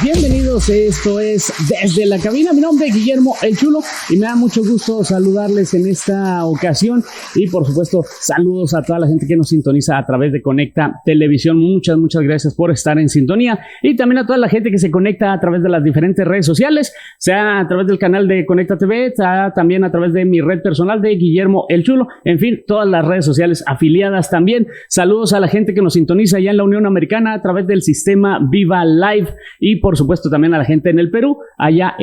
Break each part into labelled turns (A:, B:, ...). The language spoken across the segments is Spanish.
A: Bienvenidos, esto es Desde la Cabina. Mi nombre es Guillermo el Chulo y me da mucho gusto saludarles en esta ocasión y por supuesto saludos a toda la gente que nos sintoniza a través de Conecta Televisión. Muchas gracias por estar en sintonía y también a toda la gente que se conecta a través de las diferentes redes sociales, sea a través del canal de Conecta TV, sea también a través de mi red personal de Guillermo el Chulo, en fin, todas las redes sociales afiliadas también. Saludos a la gente que nos sintoniza allá en la Unión Americana a través del sistema Viva Live y por supuesto también a la gente en el Perú, allá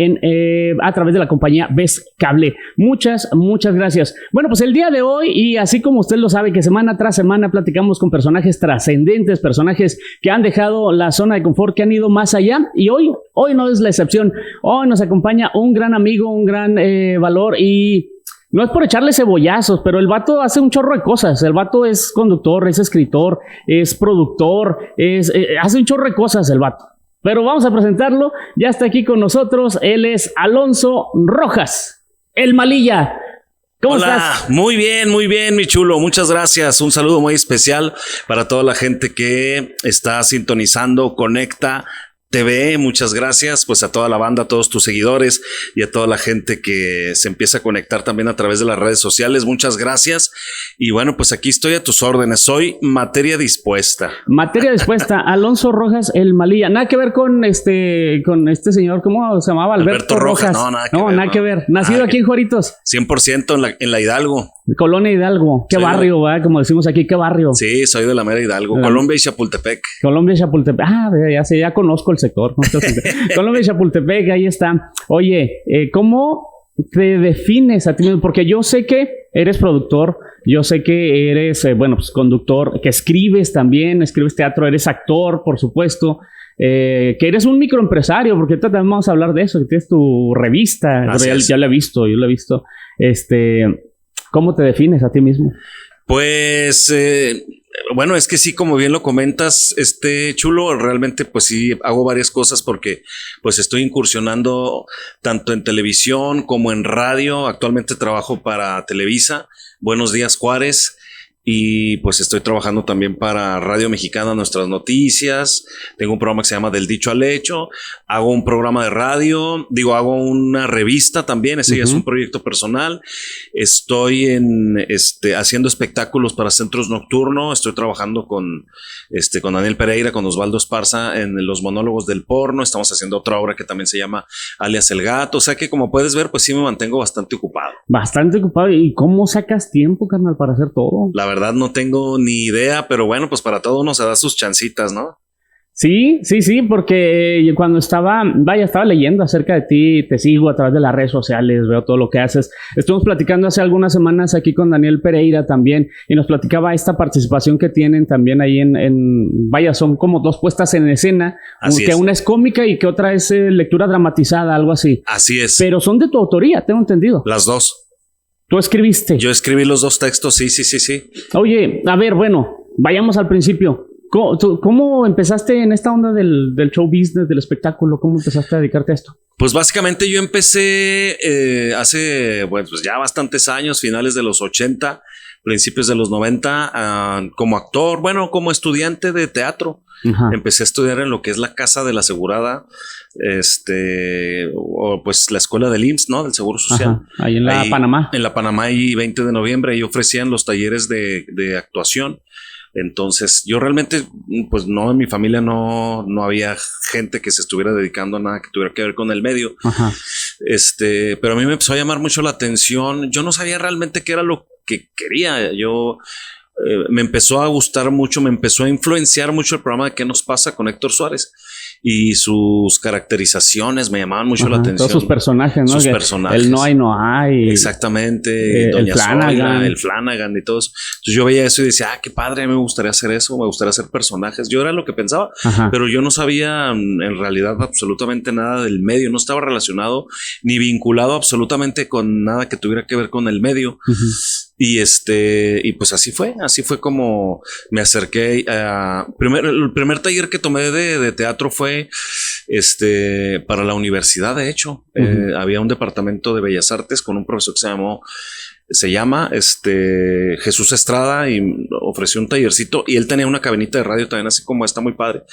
A: a través de la compañía Ves Cable. Muchas gracias. Bueno, pues el día de hoy, y así como usted lo sabe, que semana tras semana platicamos con personajes trascendentes, personajes que han dejado la zona de confort, que han ido más allá, y hoy no es la excepción. Hoy nos acompaña un gran amigo, un gran valor, y no es por echarle cebollazos, pero el vato hace un chorro de cosas. El vato es conductor, es escritor, es productor, hace un chorro de cosas el vato. Pero vamos a presentarlo. Ya está aquí con nosotros. Él es Alonso Rojas, el Malilla. ¿Cómo estás?
B: Muy bien, mi chulo. Muchas gracias. Un saludo muy especial para toda la gente que está sintonizando Conecta TV, muchas gracias, pues a toda la banda, a todos tus seguidores y a toda la gente que se empieza a conectar también a través de las redes sociales, muchas gracias. Y bueno, pues aquí estoy a tus órdenes, soy materia dispuesta.
A: Materia dispuesta, Alonso Rojas, el Malilla. Nada que ver con este señor, ¿cómo se llamaba? Alberto Rojas.
B: No, nada que ver.
A: Nacido aquí en Juaritos.
B: 100% en la Hidalgo.
A: Colonia Hidalgo. ¿Qué barrio, va? Como decimos aquí, ¿qué barrio?
B: Sí, soy de la mera Hidalgo. Colombia y Chapultepec.
A: Ya conozco el sector. Colombia y Chapultepec, ahí está. Oye, ¿cómo te defines a ti mismo? Porque yo sé que eres productor, yo sé que eres, pues conductor, que escribes también, escribes teatro, eres actor, por supuesto. Que eres un microempresario, porque ahorita también vamos a hablar de eso, que tienes tu revista. Ya la he visto, yo la he visto. ¿Cómo te defines a ti mismo?
B: Pues, bueno, es que sí, como bien lo comentas, Chulo, realmente pues sí hago varias cosas porque pues estoy incursionando tanto en televisión como en radio. Actualmente trabajo para Televisa, Buenos Días Juárez. Y pues estoy trabajando también para Radio Mexicana, Nuestras Noticias. Tengo un programa que se llama Del Dicho al Hecho. Hago un programa de radio, hago una revista también. Ese ya es un proyecto personal. Estoy haciendo espectáculos para centros nocturnos. Estoy trabajando con Daniel Pereira, con Osvaldo Esparza en los monólogos del porno. Estamos haciendo otra obra que también se llama Alias el Gato. O sea que, como puedes ver, pues sí me mantengo bastante ocupado.
A: Bastante ocupado. ¿Y cómo sacas tiempo, carnal, para hacer todo?
B: La verdad no tengo ni idea, pero bueno, pues para todo uno se da sus chancitas, ¿no?
A: Sí, porque cuando estaba leyendo acerca de ti, te sigo a través de las redes sociales, veo todo lo que haces. Estuvimos platicando hace algunas semanas aquí con Daniel Pereira también, y nos platicaba esta participación que tienen también ahí son como dos puestas en escena, que una es cómica y que otra es lectura dramatizada, algo así.
B: Así es.
A: Pero son de tu autoría, tengo entendido.
B: Las dos.
A: ¿Tú escribiste?
B: Yo escribí los dos textos, sí.
A: Oye, a ver, bueno, vayamos al principio. ¿Cómo empezaste en esta onda del show business, del espectáculo? ¿Cómo empezaste a dedicarte a esto?
B: Pues básicamente yo empecé hace, pues ya bastantes años, finales de los 80, principios de los 90, como actor, como estudiante de teatro. Ajá. Empecé a estudiar en lo que es la Casa de la Asegurada, o pues la escuela del IMSS, ¿no? Del Seguro Social.
A: Ajá. Ahí en la Panamá.
B: En la Panamá y 20 de noviembre, ahí ofrecían los talleres de actuación. Entonces, yo realmente, pues no, en mi familia no había gente que se estuviera dedicando a nada que tuviera que ver con el medio. Ajá. Pero a mí me empezó a llamar mucho la atención. Yo no sabía realmente qué era lo que quería. Me empezó a gustar mucho, me empezó a influenciar mucho el programa de ¿Qué nos pasa? Con Héctor Suárez. Y sus caracterizaciones me llamaban mucho la atención.
A: Todos sus personajes, ¿no?
B: Personajes.
A: El no hay.
B: Exactamente. Doña Zoila, el Flanagan y todos. Entonces yo veía eso y decía, qué padre, me gustaría hacer eso, me gustaría hacer personajes. Yo era lo que pensaba, pero yo no sabía en realidad absolutamente nada del medio. No estaba relacionado ni vinculado absolutamente con nada que tuviera que ver con el medio. Y pues así fue como me acerqué el primer taller que tomé de teatro fue para la universidad, de hecho. Había un departamento de Bellas Artes con un profesor que se llama Jesús Estrada, y ofreció un tallercito, y él tenía una cabinita de radio también así como esta, muy padre.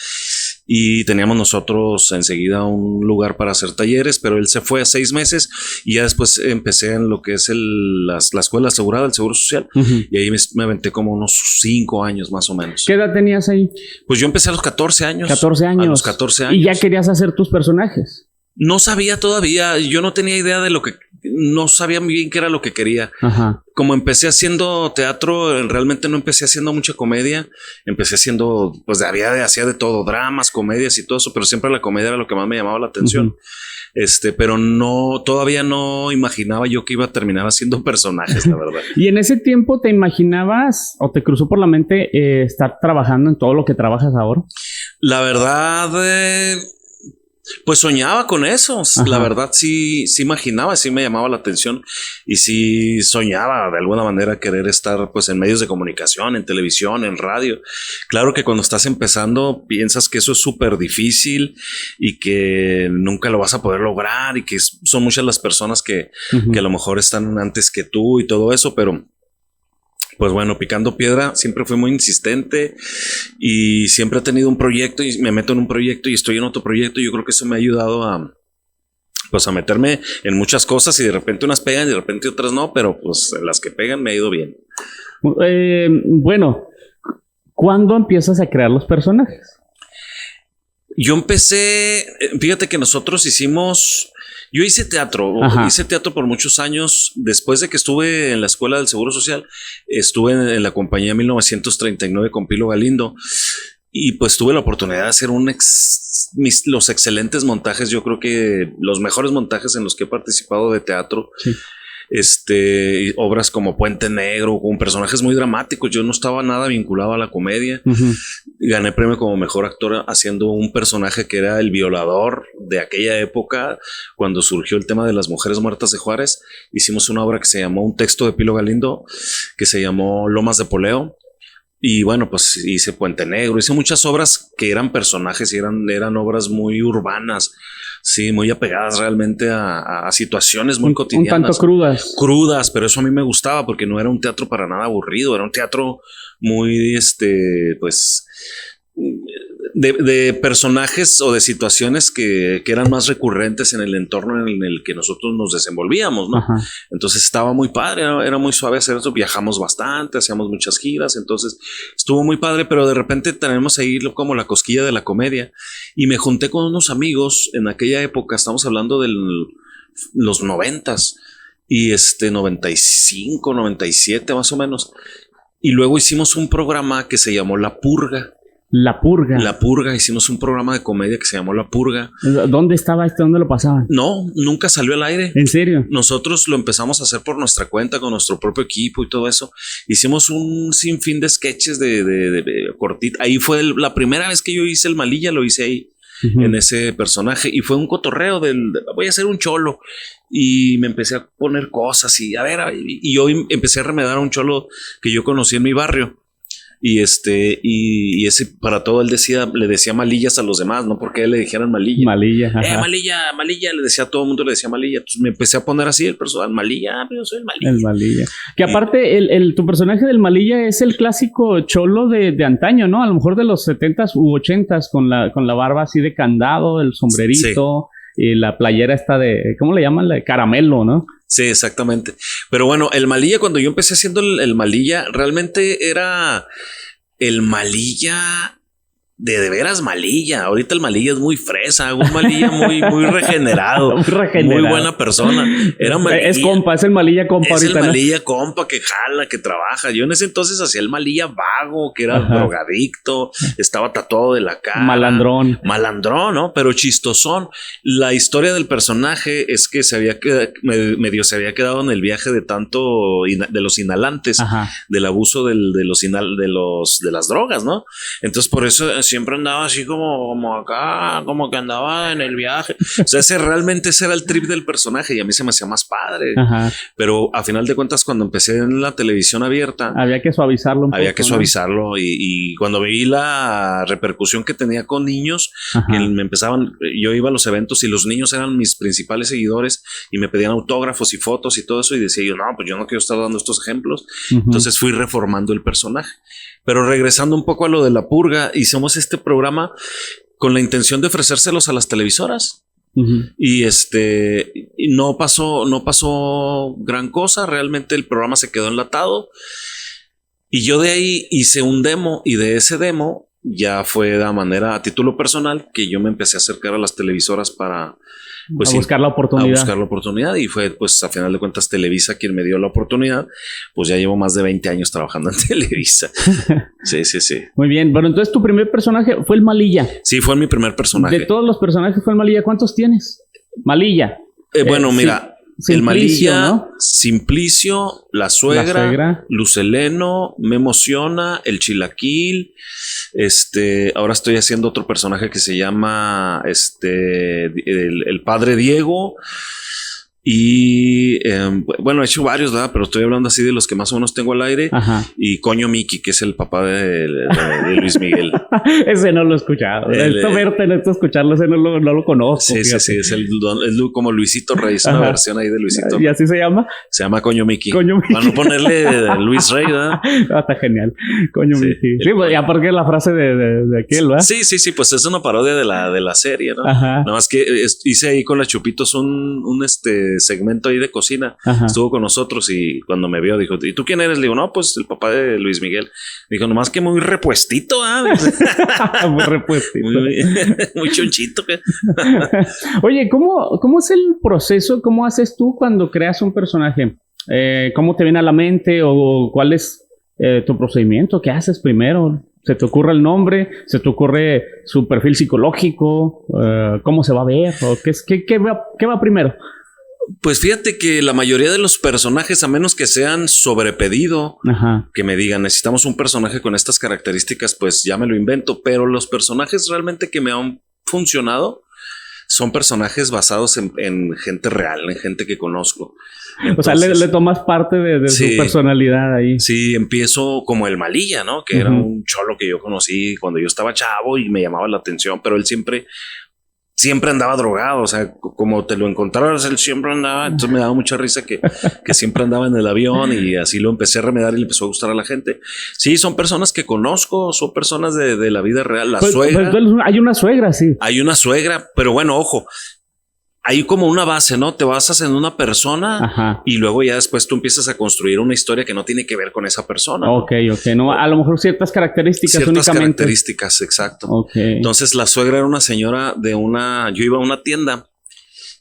B: y teníamos nosotros enseguida un lugar para hacer talleres, pero él se fue a 6 meses y ya después empecé en lo que es la escuela asegurada, el Seguro Social, y ahí me aventé como unos 5 años más o menos.
A: ¿Qué edad tenías ahí?
B: Pues yo empecé a los 14 años.
A: 14 años.
B: A los 14 años.
A: ¿Y ya querías hacer tus personajes?
B: No sabía todavía, yo no tenía idea de no sabía muy bien qué era lo que quería.
A: Ajá.
B: Como empecé haciendo teatro, realmente no empecé haciendo mucha comedia, empecé haciendo, pues hacía de todo, dramas, comedias y todo eso, pero siempre la comedia era lo que más me llamaba la atención. Pero todavía no imaginaba yo que iba a terminar haciendo personajes, la verdad.
A: ¿Y en ese tiempo te imaginabas o te cruzó por la mente estar trabajando en todo lo que trabajas ahora?
B: La verdad, pues soñaba con eso. Ajá. La verdad sí imaginaba, sí me llamaba la atención y sí soñaba de alguna manera querer estar pues en medios de comunicación, en televisión, en radio. Claro que cuando estás empezando piensas que eso es súper difícil y que nunca lo vas a poder lograr y que son muchas las personas que a lo mejor están antes que tú y todo eso, pero pues bueno, picando piedra, siempre fui muy insistente y siempre he tenido un proyecto y me meto en un proyecto y estoy en otro proyecto y yo creo que eso me ha ayudado a meterme en muchas cosas y de repente unas pegan y de repente otras no, pero pues las que pegan me ha ido bien.
A: Bueno, ¿cuándo empiezas a crear los personajes?
B: Yo empecé, fíjate que yo hice teatro, por muchos años. Después de que estuve en la escuela del Seguro Social, estuve en la compañía 1939 con Pilo Galindo y pues tuve la oportunidad de hacer los excelentes montajes, yo creo que los mejores montajes en los que he participado de teatro. Sí. Obras como Puente Negro, con personajes muy dramáticos. Yo no estaba nada vinculado a la comedia. Gané premio como mejor actor haciendo un personaje que era el violador de aquella época, cuando surgió el tema de las mujeres muertas de Juárez. Hicimos una obra que se llamó, un texto de Pilo Galindo, que se llamó Lomas de Poleo. Y bueno, pues hice Puente Negro, hice muchas obras que eran personajes y eran obras muy urbanas, sí, muy apegadas realmente a situaciones muy cotidianas.
A: Un tanto crudas.
B: Crudas, pero eso a mí me gustaba porque no era un teatro para nada aburrido, era un teatro muy, pues, de personajes o de situaciones que eran más recurrentes en el entorno en el que nosotros nos desenvolvíamos, ¿no? Ajá. Entonces estaba muy padre, era muy suave hacer eso, viajamos bastante, hacíamos muchas giras, entonces estuvo muy padre, pero de repente tenemos ahí como la cosquilla de la comedia y me junté con unos amigos en aquella época, estamos hablando de los 90s y 95, 97 más o menos, y luego hicimos un programa que se llamó La Purga.
A: La Purga.
B: La Purga, hicimos un programa de comedia que se llamó La Purga.
A: ¿Dónde estaba ¿Dónde lo pasaban?
B: No, nunca salió al aire.
A: ¿En serio?
B: Nosotros lo empezamos a hacer por nuestra cuenta, con nuestro propio equipo y todo eso. Hicimos un sinfín de sketches de cortita. Ahí fue la primera vez que yo hice el Malilla, lo hice ahí, en ese personaje. Y fue un cotorreo voy a hacer un cholo. Y me empecé a poner cosas y y yo empecé a remedar a un cholo que yo conocí en mi barrio. Y y ese para todo él le decía malillas a los demás, no porque a él le dijeran malilla.
A: Malilla, ajá.
B: Malilla, le decía a todo el mundo, le decía malilla. Entonces me empecé a poner así el personaje, malilla, pero yo soy el malilla.
A: El malilla. Que aparte, tu personaje del malilla es el clásico cholo de antaño, ¿no? A lo mejor de los 70s u 80s, con la barba así de candado, el sombrerito. Sí. Y la playera esta ¿cómo le llaman? La de caramelo, ¿no?
B: Sí, exactamente. Pero bueno, el Malilla, cuando yo empecé haciendo el Malilla, realmente era el Malilla de veras Malilla. Ahorita el Malilla es muy fresa, un Malilla muy regenerado, muy buena persona. Era Malilla.
A: Es compa, es el Malilla compa.
B: Es
A: ahorita,
B: el Malilla compa que jala, que trabaja. Yo en ese entonces hacía el Malilla vago, que era drogadicto, estaba tatuado de la cara.
A: Malandrón,
B: ¿no? Pero chistosón. La historia del personaje es que medio se había quedado en el viaje de de los inhalantes, del abuso de las drogas, ¿no? Entonces por eso siempre andaba así como acá, como que andaba en el viaje. O sea, ese era el trip del personaje y a mí se me hacía más padre. Ajá. Pero a final de cuentas, cuando empecé en la televisión abierta,
A: había que suavizarlo un poco,
B: suavizarlo y cuando vi la repercusión que tenía con niños, que yo iba a los eventos y los niños eran mis principales seguidores y me pedían autógrafos y fotos y todo eso y decía yo, no, pues yo no quiero estar dando estos ejemplos. Entonces fui reformando el personaje. Pero regresando un poco a lo de La Purga, hicimos este programa con la intención de ofrecérselos a las televisoras. Y y no pasó gran cosa. Realmente el programa se quedó enlatado. Y yo de ahí hice un demo, y de ese demo ya fue de manera a título personal que yo me empecé a acercar a las televisoras para
A: pues, a buscar la oportunidad.
B: A buscar la oportunidad, y fue pues a final de cuentas Televisa quien me dio la oportunidad. Pues ya llevo más de 20 años trabajando en Televisa. Sí.
A: Muy bien. Bueno, entonces tu primer personaje fue el Malilla.
B: Sí, fue mi primer personaje.
A: De todos los personajes fue el Malilla. ¿Cuántos tienes? Malilla.
B: Bueno, mira.
A: Simplicio,
B: el Malilla,
A: ¿no?
B: Simplicio, la suegra, Luceleno, Me Emociona, el Chilaquil. Ahora estoy haciendo otro personaje que se llama el Padre Diego. Y bueno, he hecho varios, ¿verdad? Pero estoy hablando así de los que más o menos tengo al aire.
A: Ajá.
B: Y Coño Mickey, que es el papá de Luis Miguel.
A: Ese no lo he escuchado. Esto escucharlo, ese no lo conozco.
B: Sí, es como Luisito Rey, es una versión ahí de Luisito.
A: ¿Y así se llama?
B: Se llama Coño Mickey.
A: Coño Mickey.
B: Para no ponerle Luis Rey, ¿verdad?
A: Está genial. Coño Mickey. Sí, pues ya porque la frase de aquel, ¿verdad?
B: Sí, pues es una parodia de la serie, ¿no?
A: Ajá.
B: Nada más que hice ahí con la Chupitos un segmento ahí de cocina.
A: Ajá.
B: Estuvo con nosotros y cuando me vio dijo, ¿y tú quién eres? Le digo, no, pues el papá de Luis Miguel. Dijo, nomás que muy repuestito,
A: muy repuestito.
B: Muy chonchito.
A: Oye, ¿cómo es el proceso? ¿Cómo haces tú cuando creas un personaje? ¿Cómo te viene a la mente o cuál es tu procedimiento? ¿Qué haces primero? ¿Se te ocurre el nombre? ¿Se te ocurre su perfil psicológico? ¿Cómo se va a ver? ¿O qué va primero?
B: Pues fíjate que la mayoría de los personajes, a menos que sean sobrepedido,
A: ajá,
B: que me digan, necesitamos un personaje con estas características, pues ya me lo invento. Pero los personajes realmente que me han funcionado son personajes basados en gente real, en gente que conozco. Entonces,
A: o sea, le tomas parte de
B: sí,
A: su personalidad ahí.
B: Sí, empiezo como el Malilla, ¿no? Que era un cholo que yo conocí cuando yo estaba chavo y me llamaba la atención, pero él siempre andaba drogado, o sea, como te lo encontraras, él siempre andaba. Entonces me daba mucha risa que siempre andaba en el avión, y así lo empecé a remedar y le empezó a gustar a la gente. Sí, son personas que conozco, son personas de la vida real. La suegra.
A: Pues, hay una suegra, sí.
B: Hay una suegra, pero bueno, ojo. Hay como una base, ¿no? Te basas en una persona, ajá, y luego ya después tú empiezas a construir una historia que no tiene que ver con esa persona, ¿no?
A: Ok. No, a lo mejor ciertas características únicamente.
B: Ciertas características, exacto.
A: Okay.
B: Entonces la suegra era una señora yo iba a una tienda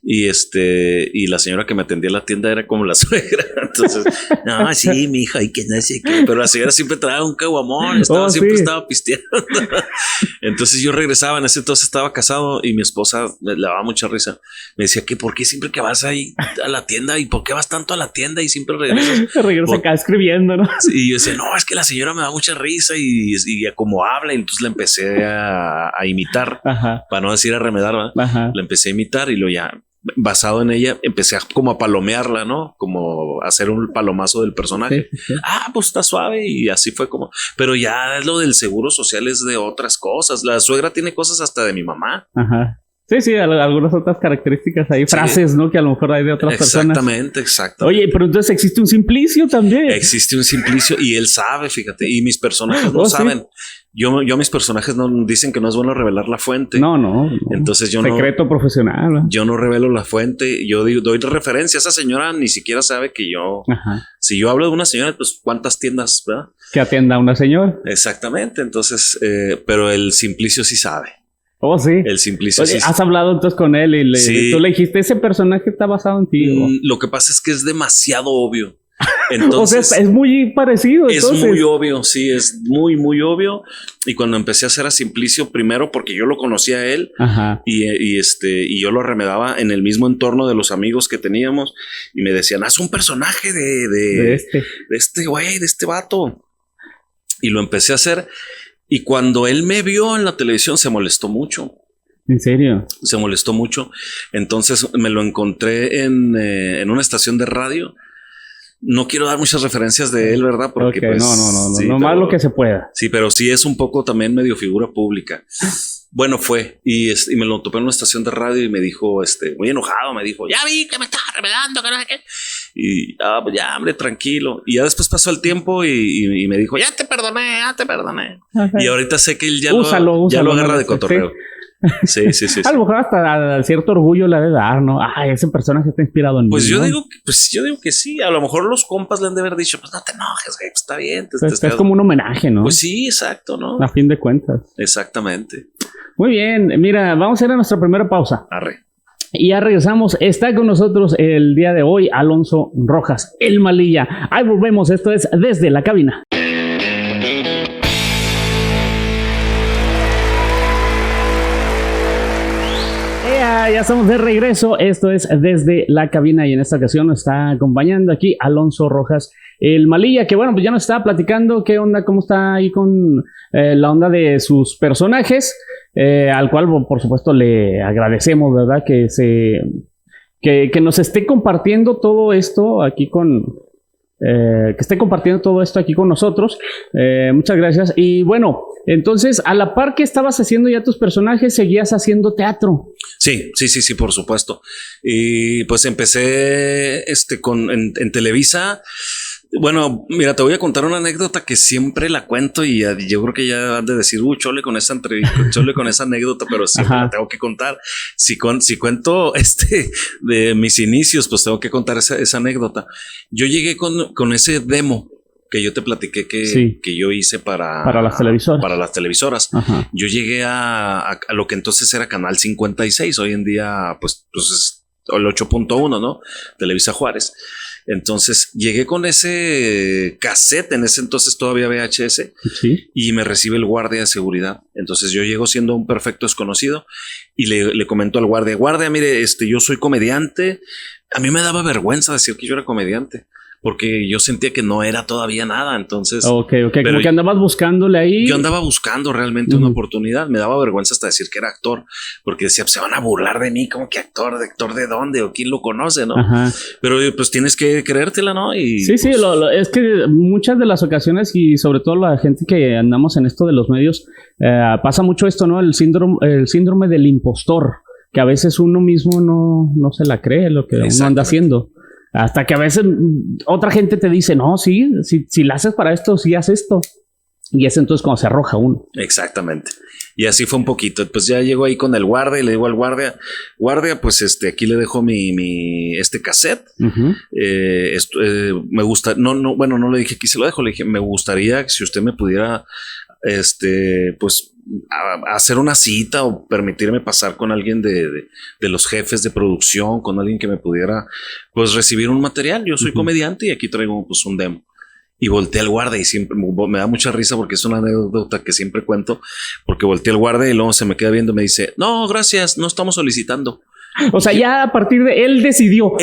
B: y la señora que me atendía en la tienda era como la suegra. Entonces, no, sí, mi hija, y que no sé qué. Pero la señora siempre traía un caguamón, siempre estaba pisteando. Entonces yo regresaba, en ese entonces estaba casado, y mi esposa le daba mucha risa. Me decía que ¿por qué siempre que vas ahí a la tienda? ¿Y por qué vas tanto a la tienda y siempre regresas?
A: Regresa acá escribiendo, ¿no?
B: Y yo decía, no, es que la señora me da mucha risa y como habla, y entonces la empecé a imitar, ajá, para no decir a remedar, ¿verdad? Ajá. La empecé a imitar, y luego ya, basado en ella, empecé como a palomearla, ¿no? Como hacer un palomazo del personaje. Sí. Pues está suave, y así fue como. Pero ya lo del seguro social es de otras cosas. La suegra tiene cosas hasta de mi mamá.
A: Ajá. Sí, algunas otras características ahí, frases, ¿no? Que a lo mejor hay de otras personas.
B: Exactamente.
A: Oye, pero entonces existe un Simplicio también.
B: Existe un Simplicio, y él sabe, fíjate, y mis personajes no saben. Yo mis personajes no dicen que no es bueno revelar la fuente.
A: No.
B: Entonces yo
A: secreto profesional, ¿no?
B: Yo no revelo la fuente. Yo doy referencia. Esa señora ni siquiera sabe que yo. Ajá. Si yo hablo de una señora, pues ¿cuántas tiendas, verdad?
A: Que atienda a una señora.
B: Exactamente. Entonces, pero el Simplicio sí sabe.
A: Oh, sí.
B: El Simplicio.
A: Oye, sí. ¿Has hablado entonces con él y
B: sí,
A: tú le dijiste, ese personaje está basado en ti?
B: Lo que pasa es que es demasiado obvio. Entonces,
A: o sea, es muy parecido. Entonces.
B: Es muy obvio, sí, es muy, muy obvio. Y cuando empecé a hacer a Simplicio, primero porque yo lo conocía a él, ajá, y yo lo remedaba en el mismo entorno de los amigos que teníamos, y me decían, haz un personaje de este güey, de este vato. Y lo empecé a hacer. Y cuando él me vio en la televisión, se molestó mucho.
A: ¿En serio?
B: Se molestó mucho. Entonces me lo encontré en una estación de radio. No quiero dar muchas referencias de él, ¿verdad? Porque
A: okay,
B: pues,
A: no, sí, más lo que se pueda.
B: Sí, pero sí es un poco también medio figura pública. Bueno, fue y me lo topé en una estación de radio y me dijo, muy enojado, me dijo, ya vi que me estás remedando, que no sé qué. Y, pues ya, hombre, tranquilo. Y ya después pasó el tiempo y me dijo, ya te perdoné. Ajá. Y ahorita sé que él ya lo agarra de cotorreo. Sí.
A: A lo mejor hasta cierto orgullo le ha de dar, ¿no? Ese personaje está inspirado en mí.
B: Pues yo digo que sí. A lo mejor los compas le han de haber dicho, pues no te enojes, güey, pues está bien.
A: Es como un homenaje, ¿no?
B: Pues sí, exacto, ¿no?
A: A fin de cuentas.
B: Exactamente.
A: Muy bien, mira, vamos a ir a nuestra primera pausa.
B: Arre.
A: Y ya regresamos. Está con nosotros el día de hoy Alonso Rojas, el Malilla. Ahí volvemos. Esto es Desde la Cabina. Ya estamos de regreso. Esto es Desde la Cabina y en esta ocasión nos está acompañando aquí Alonso Rojas, el Malilla, que bueno, pues ya nos está platicando qué onda, cómo está ahí con la onda de sus personajes, al cual por supuesto le agradecemos, ¿verdad? Que nos esté compartiendo todo esto aquí que esté compartiendo todo esto aquí con nosotros. Muchas gracias. Y bueno, entonces, a la par que estabas haciendo ya tus personajes, seguías haciendo teatro.
B: Sí, por supuesto. Y pues empecé en Televisa. Bueno, mira, te voy a contar una anécdota que siempre la cuento y yo creo que ya han de decir, chole con esa anécdota, pero siempre la tengo que contar. Si cuento de mis inicios, pues tengo que contar esa anécdota. Yo llegué con ese demo que yo te platiqué que yo hice para las televisoras. Para las televisoras. Ajá. Yo llegué a lo que entonces era Canal 56, hoy en día pues es el 8.1, ¿no? Televisa Juárez. Entonces llegué con ese cassette, en ese entonces todavía VHS, ¿sí? Y me recibe el guardia de seguridad. Entonces yo llego siendo un perfecto desconocido y le comento al guardia, mire, yo soy comediante. A mí me daba vergüenza decir que yo era comediante, porque yo sentía que no era todavía nada, entonces... Ok,
A: como que andabas buscándole ahí.
B: Yo andaba buscando realmente una oportunidad, me daba vergüenza hasta decir que era actor, porque decía, pues se van a burlar de mí, como que actor de dónde, o quién lo conoce, ¿no? Ajá. Pero pues tienes que creértela, ¿no? Y,
A: sí, pues, es que muchas de las ocasiones, y sobre todo la gente que andamos en esto de los medios, pasa mucho esto, ¿no? El síndrome del impostor, que a veces uno mismo no se la cree lo que uno anda haciendo. Hasta que a veces otra gente te dice, no, sí, si la haces para esto, sí haz esto. Y es entonces cuando se arroja uno.
B: Exactamente. Y así fue un poquito. Pues ya llego ahí con el guardia y le digo al guardia, pues aquí le dejo mi cassette. Uh-huh. Me gusta, bueno, no le dije aquí se lo dejo, le dije, me gustaría que si usted me pudiera, pues a hacer una cita o permitirme pasar con alguien de los jefes de producción, con alguien que me pudiera pues recibir un material. Yo soy comediante y aquí traigo pues un demo. Y volteé al guardia y siempre me da mucha risa porque es una anécdota que siempre cuento, porque volteé al guardia y luego se me queda viendo y me dice, no, gracias, no estamos solicitando.
A: O sea, ya a partir de él decidió.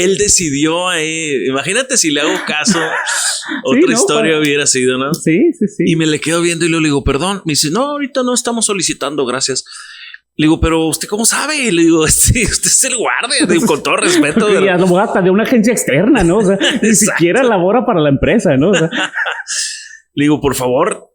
B: Imagínate si le hago caso. Otra historia hubiera sido, ¿no?
A: Sí.
B: Y me le quedo viendo y le digo, perdón. Me dice, no, ahorita no estamos solicitando, gracias. Le digo, pero ¿usted cómo sabe? Le digo, usted es el guardia, con todo respeto.
A: Y a lo mejor hasta de una agencia externa, ¿no? O sea, ni siquiera labora para la empresa, ¿no? O sea.
B: Le digo, por favor,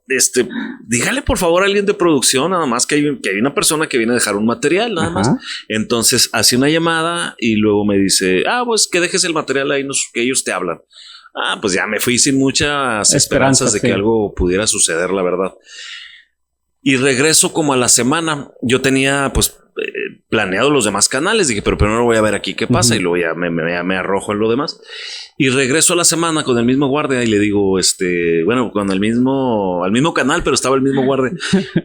B: dígale por favor a alguien de producción, nada más que hay una persona que viene a dejar un material, nada más. Entonces hace una llamada y luego me dice, pues que dejes el material ahí, que ellos te hablan. Pues ya me fui sin muchas esperanzas de que algo pudiera suceder, la verdad. Y regreso como a la semana. Yo tenía pues planeado los demás canales. Dije, pero primero voy a ver aquí qué pasa. Y luego ya me arrojo en lo demás. Y regreso a la semana con el mismo guardia y le digo, bueno, con al mismo canal, pero estaba el mismo guardia.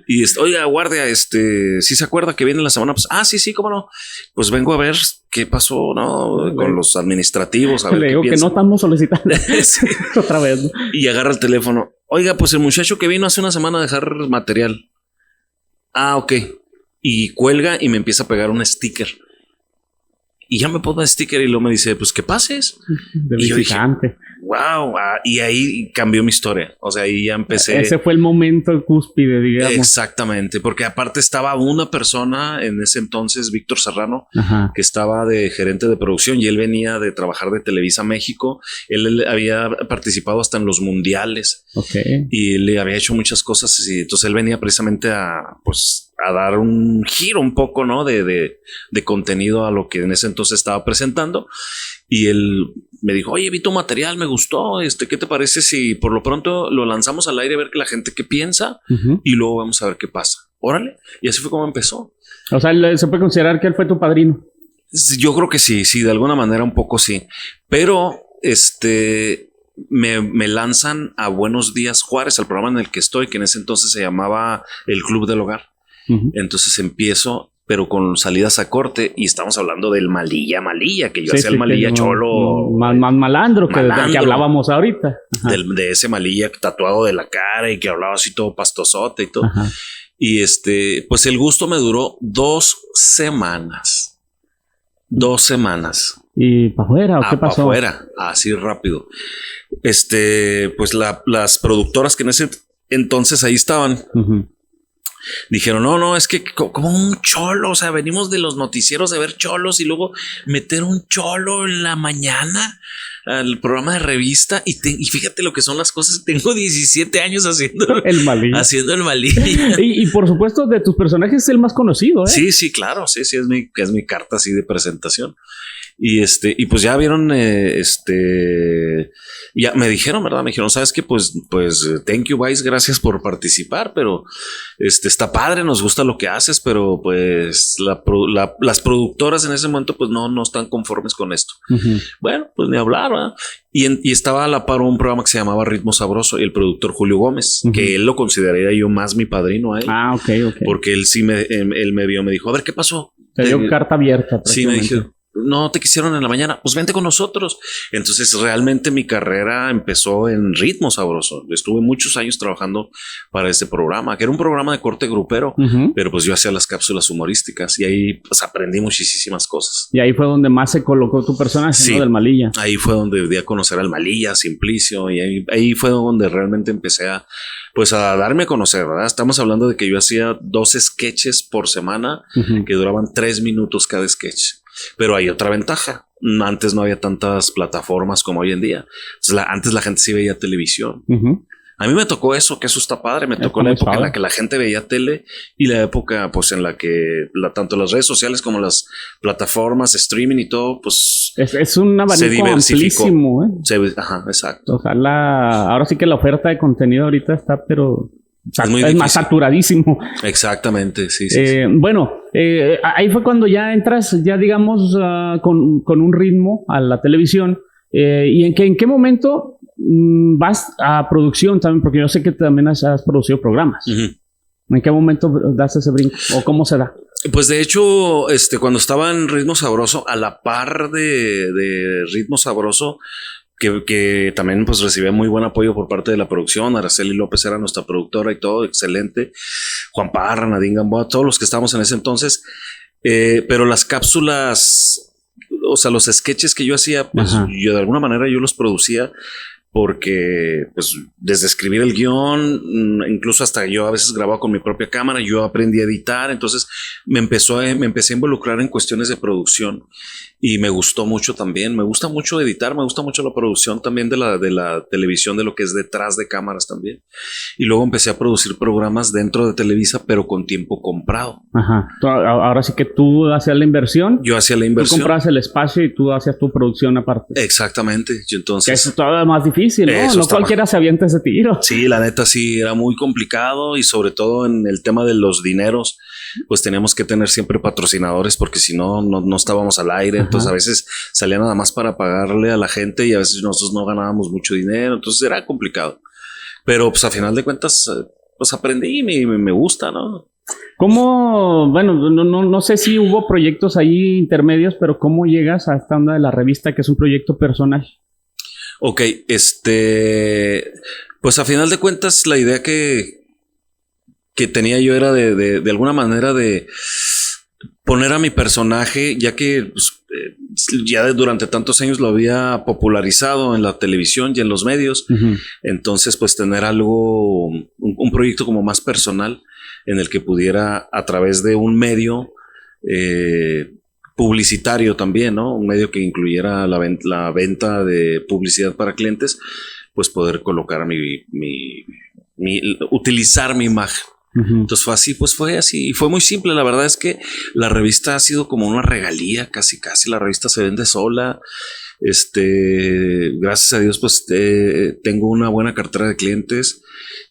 B: Y oiga, guardia, ¿sí se acuerda que viene la semana? Pues, sí, cómo no. Pues vengo a ver qué pasó, ¿no? Con los administrativos. A ver
A: le digo que no estamos solicitando. Sí. Otra vez, ¿no?
B: Y agarra el teléfono. Oiga, pues el muchacho que vino hace una semana a dejar material. Ok. Y cuelga y me empieza a pegar un sticker. Y ya me pongo el sticker y luego me dice, pues que pases.
A: De
B: y yo dije,
A: visitante.
B: Wow. Y ahí cambió mi historia. O sea, ahí ya empecé.
A: Ese fue el momento cúspide, digamos.
B: Exactamente. Porque aparte estaba una persona en ese entonces, Víctor Serrano, que estaba de gerente de producción y él venía de trabajar de Televisa México. Él había participado hasta en los mundiales. Y le había hecho muchas cosas. Y entonces él venía precisamente a a dar un giro un poco, ¿no? De contenido a lo que en ese entonces estaba presentando. Y él me dijo, oye, vi tu material, me gustó, ¿qué te parece si por lo pronto lo lanzamos al aire a ver que la gente qué piensa y luego vamos a ver qué pasa? Órale. Y así fue como empezó.
A: O sea, se puede considerar que él fue tu padrino.
B: Yo creo que sí, de alguna manera un poco sí. Pero me lanzan a Buenos Días Juárez, al programa en el que estoy, que en ese entonces se llamaba El Club del Hogar. Entonces empiezo, pero con salidas a corte, y estamos hablando del Malilla, que yo hacía el Malilla cholo.
A: Más malandro que hablábamos ahorita.
B: De ese Malilla tatuado de la cara y que hablaba así todo pastosote y todo. Ajá. Y pues el gusto me duró 2 semanas. 2 semanas.
A: ¿Y para afuera o qué pasó?
B: Para afuera, así rápido. Pues las productoras que en ese entonces ahí estaban, dijeron, no, es que como un cholo, o sea, venimos de los noticieros de ver cholos y luego meter un cholo en la mañana al programa de revista y fíjate lo que son las cosas. Tengo 17 años haciendo
A: el Malilla. y por supuesto de tus personajes es el más conocido, ¿eh?
B: Sí, claro, sí, es mi carta así de presentación. Y pues ya vieron, ya me dijeron, ¿verdad? Me dijeron, ¿sabes qué? Pues, thank you, Vice, gracias por participar, pero está padre, nos gusta lo que haces, pero pues las productoras en ese momento pues no están conformes con esto. Bueno, pues ni hablar, ¿verdad? Y estaba a la par un programa que se llamaba Ritmo Sabroso y el productor Julio Gómez, que él lo consideraría yo más mi padrino a él.
A: Ah, ok.
B: Porque él sí él me vio, me dijo, a ver, ¿qué pasó?
A: Te dio carta abierta.
B: Sí, me dijo, no te quisieron en la mañana, pues vente con nosotros. Entonces realmente mi carrera empezó en Ritmo Sabroso. Estuve muchos años trabajando para este programa, que era un programa de corte grupero, pero pues yo hacía las cápsulas humorísticas y ahí pues aprendí muchísimas cosas.
A: Y ahí fue donde más se colocó tu personaje, sí, ¿no? Del Malilla.
B: Ahí fue donde di a conocer al Malilla, Simplicio, y ahí fue donde realmente empecé a darme a conocer, ¿verdad? Estamos hablando de que yo hacía 2 sketches por semana que duraban 3 minutos cada sketch. Pero hay otra ventaja. Antes no había tantas plataformas como hoy en día. Entonces, antes la gente sí veía televisión. A mí me tocó eso, que eso está padre. Me tocó la época en la que la gente veía tele y la época pues en la que tanto las redes sociales como las plataformas, streaming y todo, pues
A: es un abanico amplísimo, ¿eh?
B: Ajá, exacto.
A: O sea, ahora sí que la oferta de contenido ahorita está, pero es más saturadísimo.
B: Exactamente, sí.
A: Bueno, ahí fue cuando ya entras, ya digamos, con un ritmo a la televisión. ¿Y en qué momento vas a producción también? Porque yo sé que también has producido programas. ¿En qué momento das ese brinco? ¿O cómo se da?
B: Pues de hecho, cuando estaba en Ritmo Sabroso, a la par de Ritmo Sabroso, que también pues recibía muy buen apoyo por parte de la producción. Araceli López era nuestra productora y todo, excelente. Juan Parra, Nadine Gamboa, todos los que estábamos en ese entonces. Pero las cápsulas, o sea, los sketches que yo hacía, pues yo de alguna manera yo los producía porque pues desde escribir el guión, incluso hasta yo a veces grababa con mi propia cámara, yo aprendí a editar, entonces me empecé a involucrar en cuestiones de producción y me gustó mucho también. Me gusta mucho editar, me gusta mucho la producción también de la televisión, de lo que es detrás de cámaras también. Y luego empecé a producir programas dentro de Televisa, pero con tiempo comprado. Ajá.
A: Ahora sí que tú hacías la inversión.
B: Yo hacía la inversión.
A: Tú comprabas el espacio y tú hacías tu producción aparte.
B: Exactamente. Y entonces,
A: que eso es todavía más difícil, ¿no? No cualquiera se avienta ese tiro.
B: Sí, la neta sí, era muy complicado y sobre todo en el tema de los dineros, pues teníamos que tener siempre patrocinadores porque si no estábamos al aire. Ajá. Entonces a veces salía nada más para pagarle a la gente y a veces nosotros no ganábamos mucho dinero. Entonces era complicado. Pero pues a final de cuentas, pues aprendí y me gusta, ¿no?
A: ¿Cómo? Bueno, no sé si hubo proyectos ahí intermedios, pero ¿cómo llegas a esta onda de la revista que es un proyecto personal?
B: Ok, pues a final de cuentas la idea que tenía yo era de alguna manera de poner a mi personaje, ya que pues, ya durante tantos años lo había popularizado en la televisión y en los medios. Entonces pues tener algo, un proyecto como más personal en el que pudiera a través de un medio publicitario también, ¿no? Un medio que incluyera la venta de publicidad para clientes, pues poder colocar utilizar mi imagen. Entonces fue así, y fue muy simple. La verdad es que la revista ha sido como una regalía, casi, la revista se vende sola. Gracias a Dios, pues tengo una buena cartera de clientes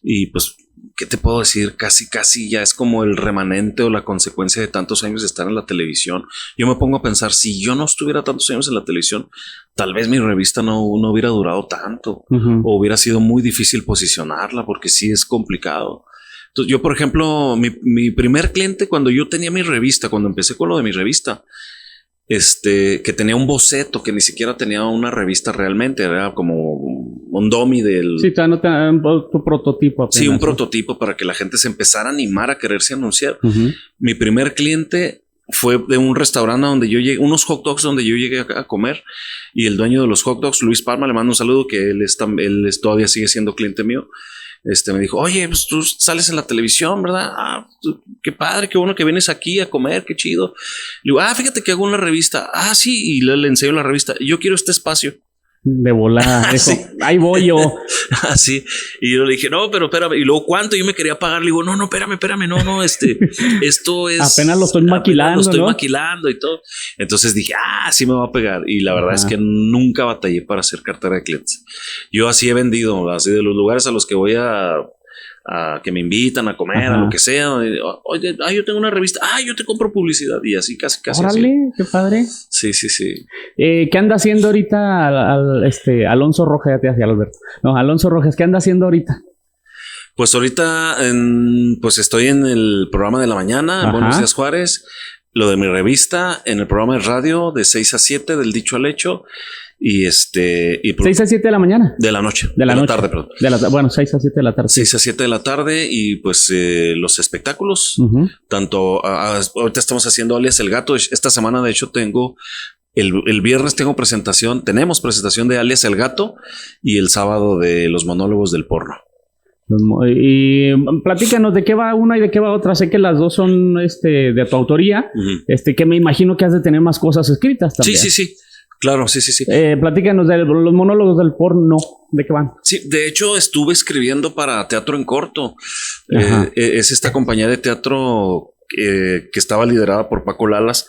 B: y pues, ¿qué te puedo decir? Casi ya es como el remanente o la consecuencia de tantos años de estar en la televisión. Yo me pongo a pensar, si yo no estuviera tantos años en la televisión, tal vez mi revista no hubiera durado tanto, o hubiera sido muy difícil posicionarla, porque sí es complicado. Entonces, yo, por ejemplo, mi primer cliente, cuando yo tenía mi revista, cuando empecé con lo de mi revista, que tenía un boceto, que ni siquiera tenía una revista realmente, era como un dummy del...
A: Sí, tu prototipo apenas.
B: Sí, un prototipo para que la gente se empezara a animar a quererse anunciar. Mi primer cliente fue de un restaurante donde yo llegué, unos hot dogs donde yo llegué a comer, y el dueño de los hot dogs, Luis Palma, le mando un saludo, que él todavía sigue siendo cliente mío. Me dijo, oye, pues tú sales en la televisión, ¿verdad? Ah, qué padre, qué bueno que vienes aquí a comer, qué chido. Le digo, fíjate que hago una revista. Ah, sí, y le enseño la revista. Yo quiero este espacio.
A: De volada,
B: sí.
A: Ahí voy yo.
B: Así. Y yo le dije, no, pero espérame. Y luego, ¿cuánto? Yo me quería pagar. Le digo, no, espérame. No, esto es...
A: Apenas lo estoy maquilando,
B: lo estoy maquilando y todo. Entonces dije, sí me va a pegar. Y la verdad es que nunca batallé para hacer cartera de clientes. Yo así he vendido, así de los lugares a los que voy a que me invitan a comer, a lo que sea. Oye, yo tengo una revista. Yo te compro publicidad. Y así casi.
A: Órale,
B: así.
A: Qué padre.
B: Sí.
A: ¿Qué anda haciendo ahorita Alonso Rojas? Ya te hacía Alberto. No, Alonso Rojas, ¿qué anda haciendo ahorita?
B: Pues ahorita pues estoy en el programa de la mañana, Buenos Días Juárez, lo de mi revista, en el programa de radio de 6 a 7 del Dicho al Hecho. Y
A: 6 a 7 de la mañana.
B: De la noche.
A: De la
B: tarde, perdón.
A: 6 a 7 de la tarde.
B: 6 a 7 de la tarde. Y pues los espectáculos. Tanto ahorita estamos haciendo Alias el Gato. Esta semana, de hecho, tengo el viernes tenemos presentación de Alias el Gato, y el sábado de los monólogos del porno.
A: Y platícanos de qué va una y de qué va otra. Sé que las dos son de tu autoría. Que me imagino que has de tener más cosas escritas también.
B: Sí. Claro, sí.
A: Platícanos de los monólogos del porno, ¿de qué van?
B: Sí, de hecho estuve escribiendo para Teatro en Corto. Es esta compañía de teatro que estaba liderada por Paco Lalas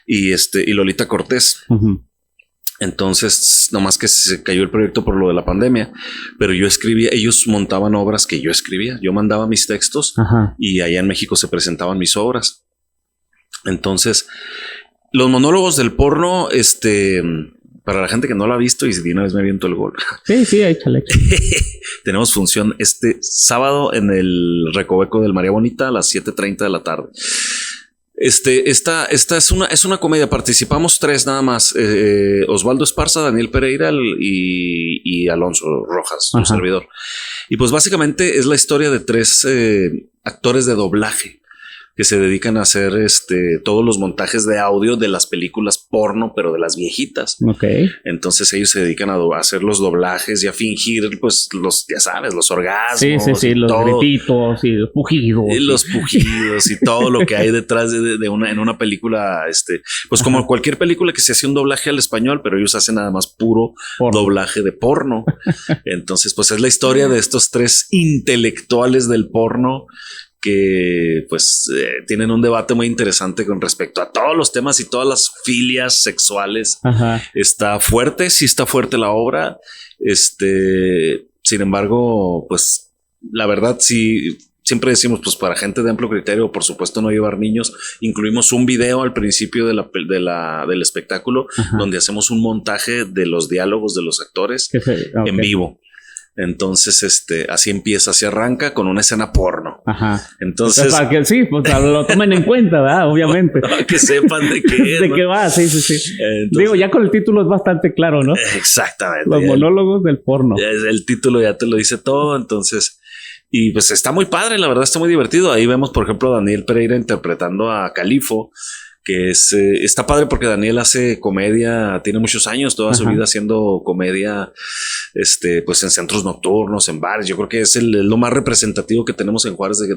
B: y Lolita Cortés. Entonces, nomás que se cayó el proyecto por lo de la pandemia, pero yo escribía, ellos montaban obras que yo escribía. Yo mandaba mis textos y allá en México se presentaban mis obras. Entonces, los monólogos del porno, para la gente que no lo ha visto, y de una vez me aviento el gol.
A: Sí, échale.
B: Tenemos función este sábado en el Recoveco del María Bonita a las 7:30 de la tarde. Esta es una comedia. Participamos 3 nada más. Osvaldo Esparza, Daniel Pereira y Alonso Rojas, un servidor. Y pues básicamente es la historia de 3 actores de doblaje que se dedican a hacer todos los montajes de audio de las películas porno, pero de las viejitas. Entonces ellos se dedican a hacer los doblajes y a fingir, pues, ya sabes, los orgasmos.
A: Sí, los grititos y los pujidos.
B: Los pujidos y todo lo que hay detrás en una película, pues como cualquier película que se hace un doblaje al español, pero ellos hacen nada más puro doblaje de porno. Entonces, pues es la historia de estos 3 intelectuales del porno que pues tienen un debate muy interesante con respecto a todos los temas y todas las filias sexuales. Está fuerte la obra. Sin embargo, pues la verdad sí, siempre decimos, pues para gente de amplio criterio, por supuesto no llevar niños. Incluimos un video al principio del espectáculo donde hacemos un montaje de los diálogos de los actores en vivo. Entonces, así empieza, así arranca con una escena porno. Entonces,
A: para que lo tomen en cuenta, ¿verdad? Obviamente.
B: Para que sepan de qué es.
A: De qué va, sí. Entonces, digo, ya con el título es bastante claro, ¿no?
B: Exactamente.
A: Los monólogos del porno.
B: El título ya te lo dice todo, entonces. Y pues está muy padre, la verdad está muy divertido. Ahí vemos, por ejemplo, a Daniel Pereira interpretando a Califo, que está padre porque Daniel hace comedia, tiene muchos años, toda su vida haciendo comedia, pues en centros nocturnos, en bares. Yo creo que es lo más representativo que tenemos en Juárez de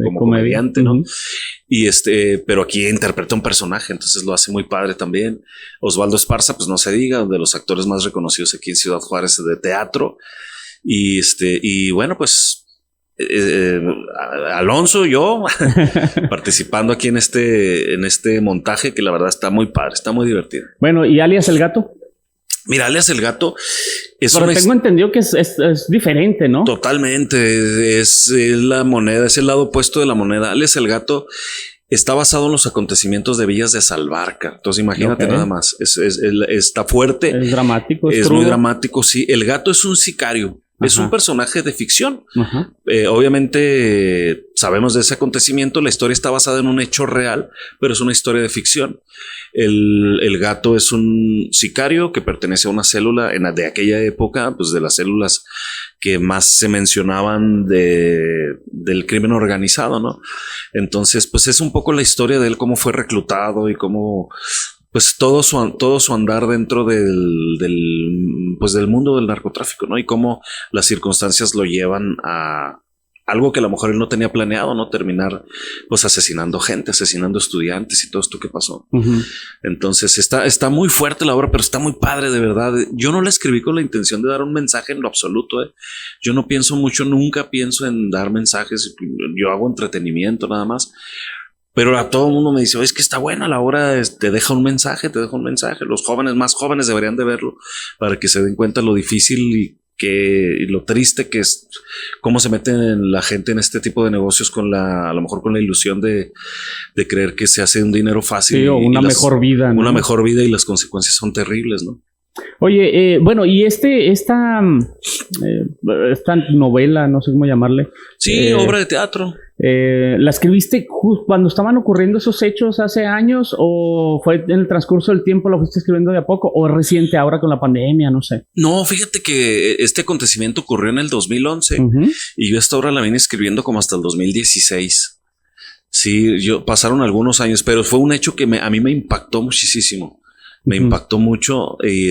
B: como comediante, ¿no? Y pero aquí interpreta un personaje, entonces lo hace muy padre también. Osvaldo Esparza, pues no se diga, de los actores más reconocidos aquí en Ciudad Juárez de teatro. Y bueno, pues Alonso, yo, participando aquí en este montaje que la verdad está muy padre, está muy divertido.
A: Bueno, ¿y alias el gato?
B: Mira, alias el gato es
A: pero tengo entendido que es diferente, ¿no?
B: Totalmente, es la moneda, es el lado opuesto de la moneda. Alias el gato está basado en los acontecimientos de Villas de Salvarca. Entonces imagínate nada más, está fuerte.
A: Es dramático.
B: Es muy dramático, sí. El gato es un sicario. Ajá. Es un personaje de ficción. Obviamente sabemos de ese acontecimiento. La historia está basada en un hecho real, pero es una historia de ficción. El gato es un sicario que pertenece a una célula de aquella época, pues de las células que más se mencionaban del crimen organizado, ¿no? Entonces, pues es un poco la historia de él, cómo fue reclutado y cómo, pues todo su andar dentro del mundo del narcotráfico, ¿no? Y cómo las circunstancias lo llevan a algo que a lo mejor él no tenía planeado, ¿no? Terminar pues asesinando gente, asesinando estudiantes y todo esto que pasó. Entonces está muy fuerte la obra, pero está muy padre, de verdad. Yo no la escribí con la intención de dar un mensaje en lo absoluto, ¿eh? Yo no pienso mucho, nunca pienso en dar mensajes. Yo hago entretenimiento nada más. Pero a todo el mundo me dice, oye, es que está buena la obra, te deja un mensaje. Los jóvenes, más jóvenes deberían de verlo para que se den cuenta lo difícil y lo triste que es cómo se mete la gente en este tipo de negocios a lo mejor con la ilusión de creer que se hace un dinero fácil.
A: Sí, o una mejor vida, ¿no?
B: Una mejor vida, y las consecuencias son terribles, ¿no?
A: Oye, bueno, y esta novela, no sé cómo llamarle.
B: Sí, obra de teatro.
A: ¿La escribiste cuando estaban ocurriendo esos hechos hace años, o fue en el transcurso del tiempo, lo fuiste escribiendo de a poco, o es reciente ahora con la pandemia? No sé.
B: No, fíjate que este acontecimiento ocurrió en el 2011 y yo esta obra la vine escribiendo como hasta el 2016. Sí, pasaron algunos años, pero fue un hecho que a mí me impactó muchísimo. Me impactó mucho y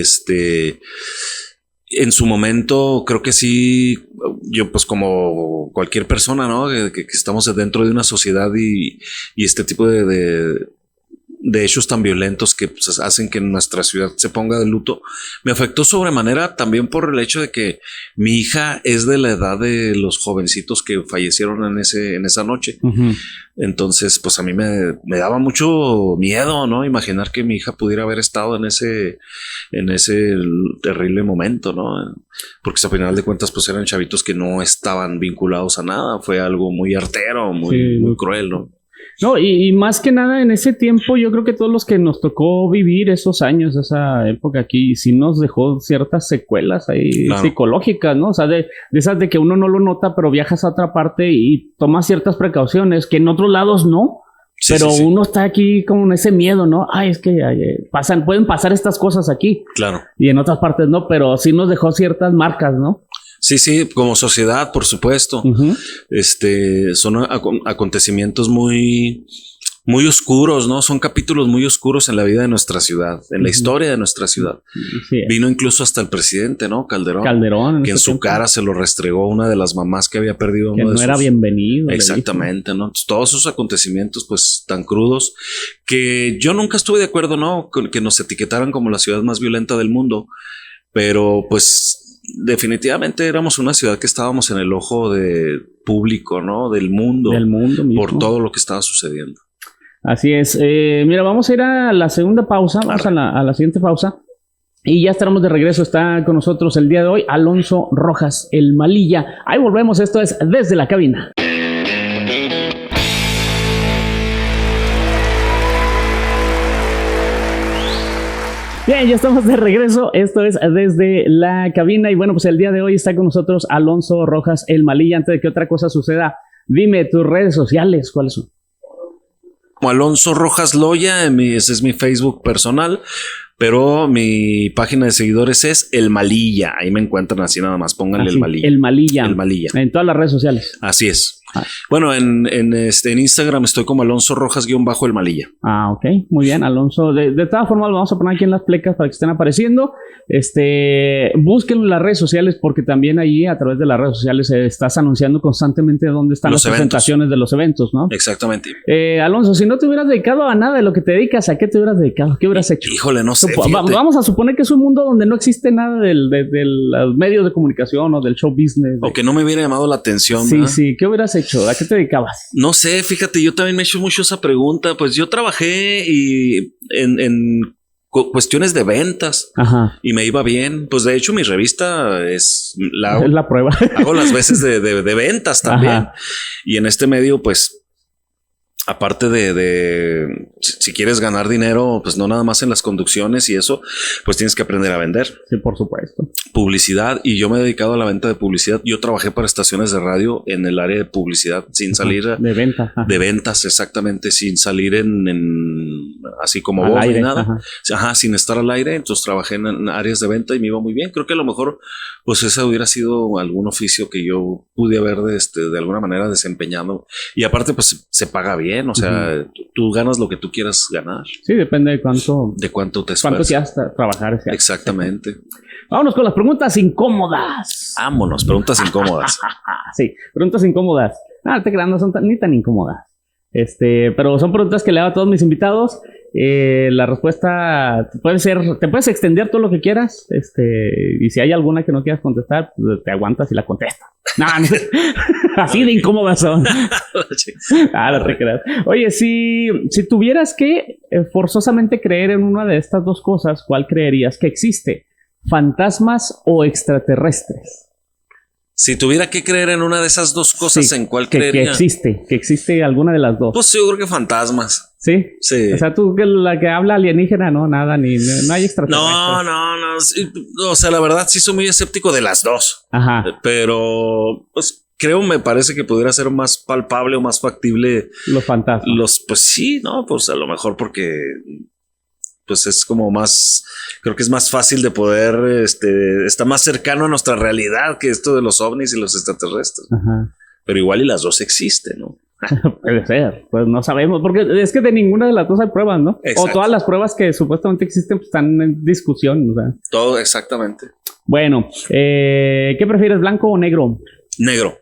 B: en su momento creo que sí, yo pues como cualquier persona, ¿no? Que estamos dentro de una sociedad y este tipo de hechos tan violentos que pues, hacen que nuestra ciudad se ponga de luto, me afectó sobremanera también por el hecho de que mi hija es de la edad de los jovencitos que fallecieron en esa noche. Entonces, pues a mí me daba mucho miedo, ¿no? Imaginar que mi hija pudiera haber estado en ese terrible momento, ¿no? Porque a final de cuentas, pues eran chavitos que no estaban vinculados a nada. Fue algo muy artero, muy cruel, ¿no?
A: No, y más que nada en ese tiempo, yo creo que todos los que nos tocó vivir esos años, esa época aquí, sí nos dejó ciertas secuelas ahí psicológicas, ¿no? O sea, de esas de que uno no lo nota, pero viajas a otra parte y tomas ciertas precauciones que en otros lados no. Sí, pero uno está aquí con ese miedo, ¿no? Ay, es que pueden pasar estas cosas aquí.
B: Claro.
A: Y en otras partes no, pero sí nos dejó ciertas marcas, ¿no?
B: Sí, como sociedad, por supuesto. Son acontecimientos muy, muy oscuros, ¿no? Son capítulos muy oscuros en la vida de nuestra ciudad, en la historia de nuestra ciudad. Sí. Vino incluso hasta el presidente, ¿no? Calderón, que en su cara se lo restregó una de las mamás que había perdido
A: que uno no era bienvenido.
B: Exactamente, ¿no? Entonces, todos esos acontecimientos, pues, tan crudos, que yo nunca estuve de acuerdo, ¿no? Con que nos etiquetaran como la ciudad más violenta del mundo, pero, pues, definitivamente éramos una ciudad que estábamos en el ojo público, ¿no? Del mundo mismo, por todo lo que estaba sucediendo.
A: Así es. Mira, vamos a ir a la segunda pausa. Vamos a la siguiente pausa. Y ya estaremos de regreso. Está con nosotros el día de hoy Alonso Rojas, el Malilla. Ahí volvemos. Esto es Desde la Cabina. Bien, ya estamos de regreso. Esto es Desde la Cabina. Y bueno, pues el día de hoy está con nosotros Alonso Rojas, el Malilla. Antes de que otra cosa suceda, dime tus redes sociales, ¿cuáles son?
B: Como Alonso Rojas Loya, ese es mi Facebook personal, pero mi página de seguidores es El Malilla. Ahí me encuentran así nada más, pónganle El Malilla.
A: El Malilla.
B: El Malilla.
A: En todas las redes sociales.
B: Así es. Bueno, en Instagram estoy como Alonso Rojas-el Malilla.
A: Ah, ok. Muy bien, Alonso. De todas formas, lo vamos a poner aquí en las plecas para que estén apareciendo. Búsquenlo en las redes sociales porque también allí, a través de las redes sociales, estás anunciando constantemente dónde están las presentaciones de los eventos, ¿no?
B: Exactamente.
A: Alonso, si no te hubieras dedicado a nada de lo que te dedicas, ¿a qué te hubieras dedicado? ¿Qué hubieras hecho?
B: Híjole, no sé.
A: Vamos a suponer que es un mundo donde no existe nada de los medios de comunicación o del show business.
B: O que no me hubiera llamado la atención.
A: Sí,
B: ¿verdad?
A: sí. ¿Qué hubieras hecho? ¿A qué te dedicabas?
B: No sé, fíjate, yo también me he hecho mucho esa pregunta. Pues yo trabajé en cuestiones de ventas.
A: Ajá.
B: Y me iba bien. Pues de hecho mi revista es
A: la prueba.
B: Hago las veces de ventas también. Ajá. Y en este medio pues aparte si quieres ganar dinero, pues no nada más en las conducciones y eso, pues tienes que aprender a vender.
A: Sí, por supuesto.
B: Publicidad, y yo me he dedicado a la venta de publicidad. Yo trabajé para estaciones de radio en el área de publicidad sin salir
A: de venta.
B: De ventas, exactamente, sin salir en así como vos ni nada. Ajá, sin estar al aire. Entonces trabajé en áreas de venta y me iba muy bien. Creo que a lo mejor pues ese hubiera sido algún oficio que yo pude haber de alguna manera desempeñado. Y aparte pues se paga bien, o sea, tú ganas lo que tú quieras ganar.
A: Sí, depende de cuánto te esfuerzas. Cuánto quieras trabajar.
B: Exactamente.
A: Vámonos con las preguntas incómodas.
B: Vámonos, preguntas incómodas.
A: Sí, preguntas incómodas. No te creas, no son ni tan incómodas. Pero son preguntas que le hago a todos mis invitados. La respuesta te puedes extender todo lo que quieras. Y si hay alguna que no quieras contestar, pues te aguantas y la contestas. No, así de incómodas son. No te creas. Oye, si tuvieras que forzosamente creer en una de estas dos cosas, ¿cuál creerías que existe? ¿Fantasmas o extraterrestres?
B: Si tuviera que creer en una de esas dos cosas, sí, ¿en cuál creería?
A: Que existe alguna de las dos.
B: Pues yo creo que fantasmas.
A: ¿Sí? Sí. O sea, tú la que habla alienígena, no, nada, no hay extraterrestres.
B: No. Sí, o sea, la verdad sí soy muy escéptico de las dos. Ajá. Pero, pues, me parece que pudiera ser más palpable o más factible.
A: Los fantasmas.
B: Pues sí, ¿no? Pues a lo mejor porque pues es como más, creo que es más fácil de poder, está más cercano a nuestra realidad que esto de los ovnis y los extraterrestres. Ajá. Pero igual y las dos existen, ¿no?
A: Puede ser, pues no sabemos, porque es que de ninguna de las dos hay pruebas, ¿no? Exacto. O todas las pruebas que supuestamente existen pues, están en discusión, o sea.
B: Todo, exactamente.
A: Bueno, ¿qué prefieres, blanco o negro? Negro,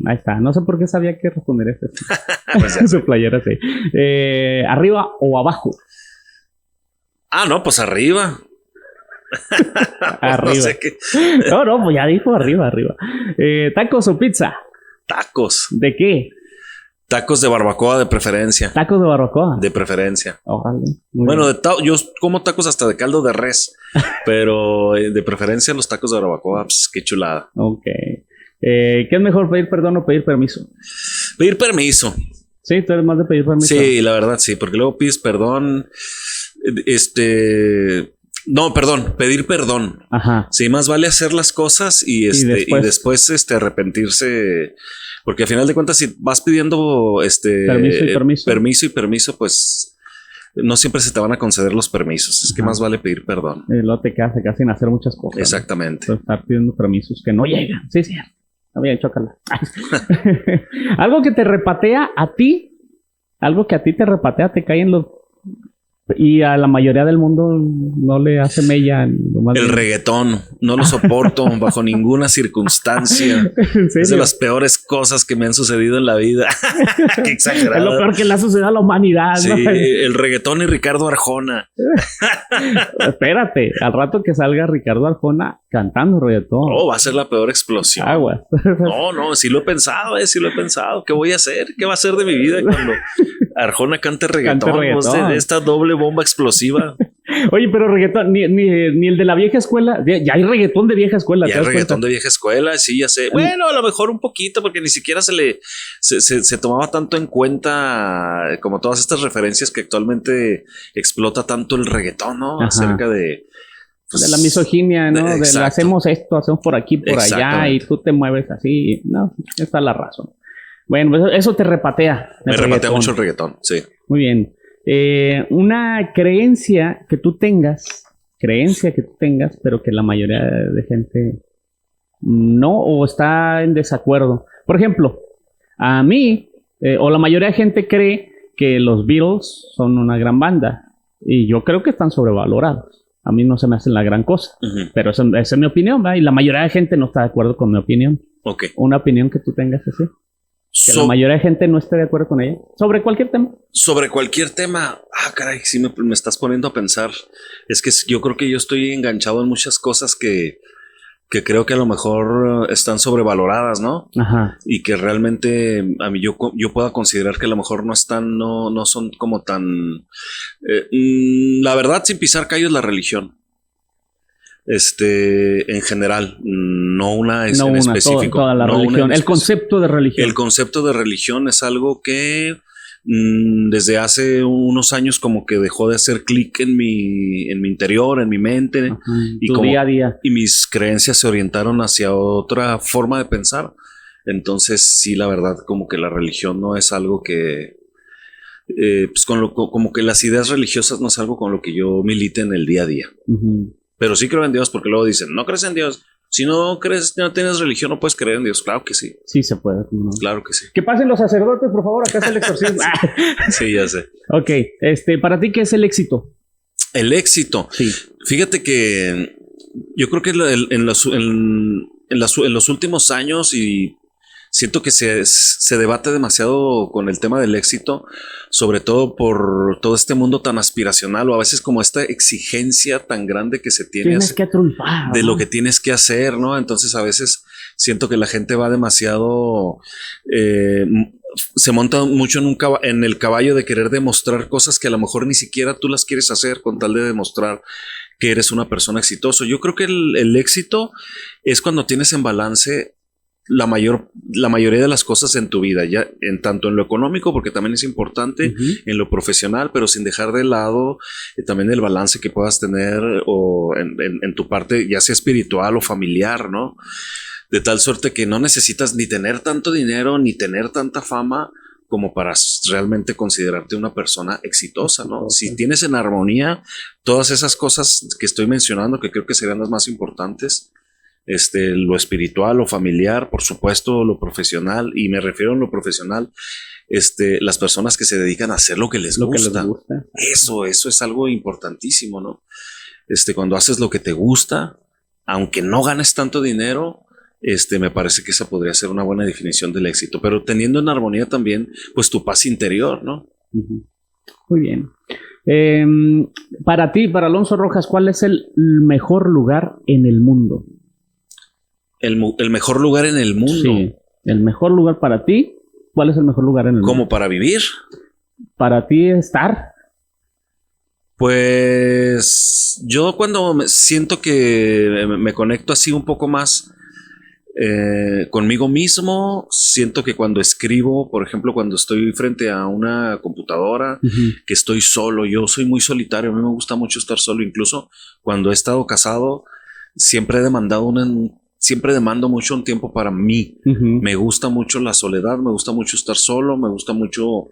A: ahí está. No sé por qué sabía que responder esto. Pues su playera, sí. ¿Arriba o abajo?
B: No, pues arriba.
A: Arriba. No sé qué. No, pues ya dijo arriba. ¿Tacos o pizza?
B: Tacos.
A: ¿De qué?
B: Tacos de barbacoa de preferencia.
A: ¿Tacos de barbacoa?
B: De preferencia.
A: Ojalá.
B: Bueno, yo como tacos hasta de caldo de res, pero de preferencia los tacos de barbacoa, pues qué chulada.
A: Ok. ¿Qué es mejor, pedir perdón o pedir permiso?
B: Pedir permiso.
A: Sí, tú eres más de pedir permiso.
B: Sí, la verdad sí, porque luego pides perdón. No, perdón, pedir perdón. Ajá. Sí, más vale hacer las cosas y después arrepentirse, porque al final de cuentas si vas pidiendo permiso, pues no siempre se te van a conceder los permisos. Es que más vale pedir perdón.
A: Luego te quedas sin hacer muchas cosas.
B: Exactamente.
A: ¿No? Estar pidiendo permisos que no llegan. Sí, sí. Está bien, chócala. Algo que te repatea a ti, algo que a ti te repatea, te cae en los... Y a la mayoría del mundo no le hace mella.
B: El reggaetón, no lo soporto bajo ninguna circunstancia. Es de las peores cosas que me han sucedido en la vida. Qué exagerado.
A: Es lo peor que le ha sucedido a la humanidad.
B: Sí, ¿no? El reggaetón y Ricardo Arjona.
A: Espérate, al rato que salga Ricardo Arjona cantando reggaetón.
B: Va a ser la peor explosión.
A: Aguas.
B: No, sí lo he pensado, ¿Qué voy a hacer? ¿Qué va a hacer de mi vida cuando Arjona cante reggaetón? De esta doble bomba explosiva.
A: Oye, pero reggaetón, ni el de la vieja escuela. Ya hay reggaetón de vieja escuela.
B: Ya hay reggaetón de vieja escuela, sí, ya sé. Bueno, a lo mejor un poquito, porque ni siquiera se tomaba tanto en cuenta como todas estas referencias que actualmente explota tanto el reggaetón, ¿no? Ajá. Acerca de...
A: Pues, de la misoginia, ¿no? Hacemos esto, hacemos por aquí, por allá, y tú te mueves así. No, esta es la razón. Bueno, pues eso te repatea.
B: Me repatea mucho el reggaetón, sí.
A: Muy bien. Una creencia que tú tengas, pero que la mayoría de gente no o está en desacuerdo. Por ejemplo, A mí, o la mayoría de gente cree que los Beatles son una gran banda. Y yo creo que están sobrevalorados. A mí no se me hacen la gran cosa. Pero esa es mi opinión, ¿verdad? Y la mayoría de gente no está de acuerdo con mi opinión.
B: Ok.
A: Una opinión que tú tengas así. Que la mayoría de gente no esté de acuerdo con ella. Sobre cualquier tema.
B: Sobre cualquier tema. Caray, sí me estás poniendo a pensar. Es que yo creo que yo estoy enganchado en muchas cosas que creo que a lo mejor están sobrevaloradas, ¿no?
A: Ajá.
B: Y que realmente a mí yo pueda considerar que a lo mejor no son como tan... la verdad, sin pisar callos, la religión. En general, no una en específico.
A: Toda la religión. El concepto de religión.
B: El concepto de religión es algo que desde hace unos años como que dejó de hacer clic en mi interior, en mi mente.
A: Ajá, y tu día a día.
B: Y mis creencias se orientaron hacia otra forma de pensar. Entonces, sí, la verdad, como que la religión no es algo que... pues como que las ideas religiosas no es algo con lo que yo milite en el día a día. Pero sí creo en Dios, porque luego dicen, no crees en Dios. Si no crees, no tienes religión, no puedes creer en Dios. Claro que sí.
A: Sí se puede. ¿No?
B: Claro que sí.
A: Que pasen los sacerdotes, por favor. Acá está el exorcismo.
B: Sí, ya sé.
A: Ok. ¿Para ti qué es el éxito?
B: El éxito.
A: Sí.
B: Fíjate que yo creo que en los últimos años, y siento que se debate demasiado con el tema del éxito, sobre todo por todo este mundo tan aspiracional, o a veces como esta exigencia tan grande que se tiene
A: tienes que triunfar,
B: de lo que tienes que hacer, ¿no? Entonces a veces siento que la gente va demasiado... se monta mucho en el caballo de querer demostrar cosas que a lo mejor ni siquiera tú las quieres hacer con tal de demostrar que eres una persona exitosa. Yo creo que el éxito es cuando tienes en balance la mayoría de las cosas en tu vida, ya tanto en lo económico, porque también es importante, en lo profesional, pero sin dejar de lado también el balance que puedas tener o en tu parte, ya sea espiritual o familiar, ¿no? De tal suerte que no necesitas ni tener tanto dinero ni tener tanta fama como para realmente considerarte una persona exitosa, ¿no? Si tienes en armonía todas esas cosas que estoy mencionando, que creo que serían las más importantes, lo espiritual, lo familiar, por supuesto, lo profesional, y me refiero a lo profesional, las personas que se dedican a hacer lo que les gusta. Eso es algo importantísimo, ¿no? Cuando haces lo que te gusta, aunque no ganes tanto dinero, me parece que esa podría ser una buena definición del éxito, pero teniendo en armonía también, pues, tu paz interior, ¿no?
A: Muy bien. Para ti, para Alonso Rojas, ¿cuál es el mejor lugar en el mundo?
B: El mejor lugar en el mundo.
A: Sí, el mejor lugar para ti. ¿Cuál es el mejor lugar en el mundo?
B: ¿Cómo para vivir?
A: Para ti estar.
B: Pues yo cuando siento que me conecto así un poco más conmigo mismo, siento que cuando escribo, por ejemplo, cuando estoy frente a una computadora, que estoy solo, yo soy muy solitario, a mí me gusta mucho estar solo, incluso cuando he estado casado, siempre demando mucho un tiempo para mí. Me gusta mucho la soledad, me gusta mucho estar solo, me gusta mucho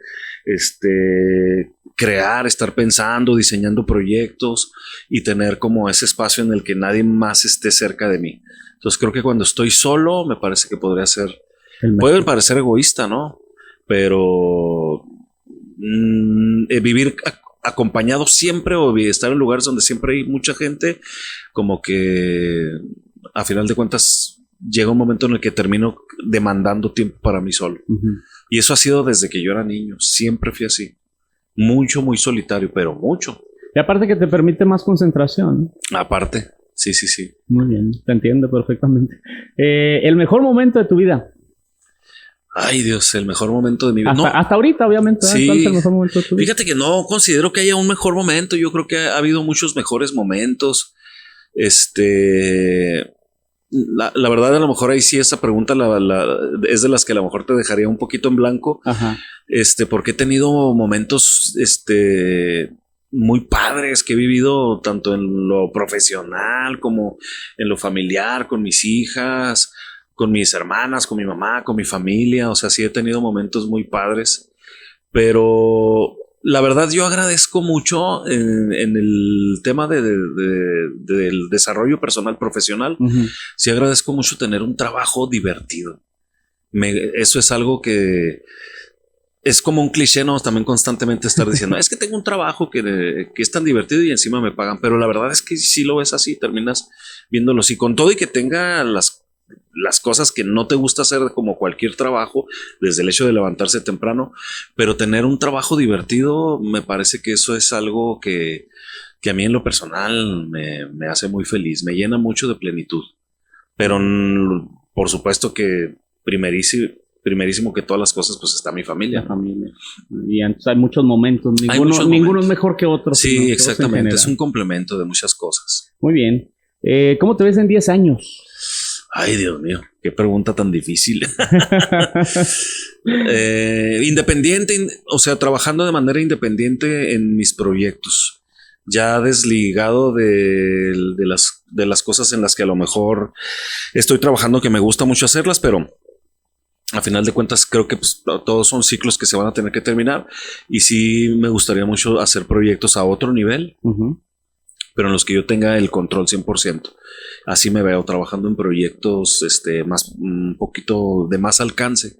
B: crear, estar pensando, diseñando proyectos y tener como ese espacio en el que nadie más esté cerca de mí. Entonces creo que cuando estoy solo me parece que podría ser, puede parecer egoísta, ¿no? Pero vivir acompañado siempre o estar en lugares donde siempre hay mucha gente, como que a final de cuentas llega un momento en el que termino demandando tiempo para mí solo. Y eso ha sido desde que yo era niño. Siempre fui así. Mucho, muy solitario, pero mucho.
A: Y aparte que te permite más concentración.
B: Aparte, sí.
A: Muy bien, te entiendo perfectamente. ¿El mejor momento de tu vida?
B: Ay, Dios, el mejor momento de mi vida.
A: Hasta ahorita, obviamente.
B: Sí.
A: ¿Cuál es el mejor momento de tu vida?
B: Fíjate que no considero que haya un mejor momento. Yo creo que ha habido muchos mejores momentos. La verdad, a lo mejor ahí sí esa pregunta es de las que a lo mejor te dejaría un poquito en blanco.
A: Ajá.
B: Porque he tenido momentos muy padres que he vivido tanto en lo profesional como en lo familiar, con mis hijas, con mis hermanas, con mi mamá, con mi familia. O sea, sí he tenido momentos muy padres, pero la verdad yo agradezco mucho en el tema del desarrollo personal profesional. Sí agradezco mucho tener un trabajo divertido. Eso es algo que es como un cliché, ¿no? También constantemente estar diciendo, es que tengo un trabajo que es tan divertido y encima me pagan, pero la verdad es que si lo ves así, terminas viéndolo así, con todo y que tenga las cosas que no te gusta hacer como cualquier trabajo, desde el hecho de levantarse temprano, pero tener un trabajo divertido, me parece que eso es algo que a mí en lo personal me hace muy feliz, me llena mucho de plenitud, pero por supuesto que primerísimo que todas las cosas, pues está mi familia.
A: La familia. Y entonces hay muchos momentos, ninguno es mejor que otro.
B: Sí, exactamente, es un complemento de muchas cosas.
A: Muy bien. ¿Cómo te ves en 10 años?
B: Ay, Dios mío, qué pregunta tan difícil. Independiente, o sea, trabajando de manera independiente en mis proyectos, ya desligado de las cosas en las que a lo mejor estoy trabajando, que me gusta mucho hacerlas, pero a final de cuentas creo que pues, todos son ciclos que se van a tener que terminar, y sí me gustaría mucho hacer proyectos a otro nivel, pero en los que yo tenga el control 100%. Así me veo trabajando en proyectos un poquito de más alcance,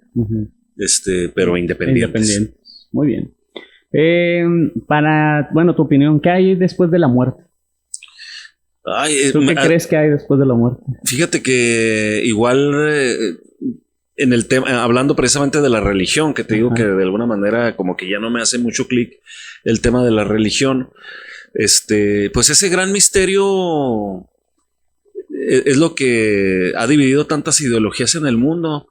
B: pero independientes.
A: Muy bien. Tu opinión, ¿qué hay después de la muerte? ¿Tú qué crees que hay después de la muerte?
B: Fíjate que igual en el tema, hablando precisamente de la religión, que te digo que de alguna manera como que ya no me hace mucho clic el tema de la religión, pues ese gran misterio es lo que ha dividido tantas ideologías en el mundo.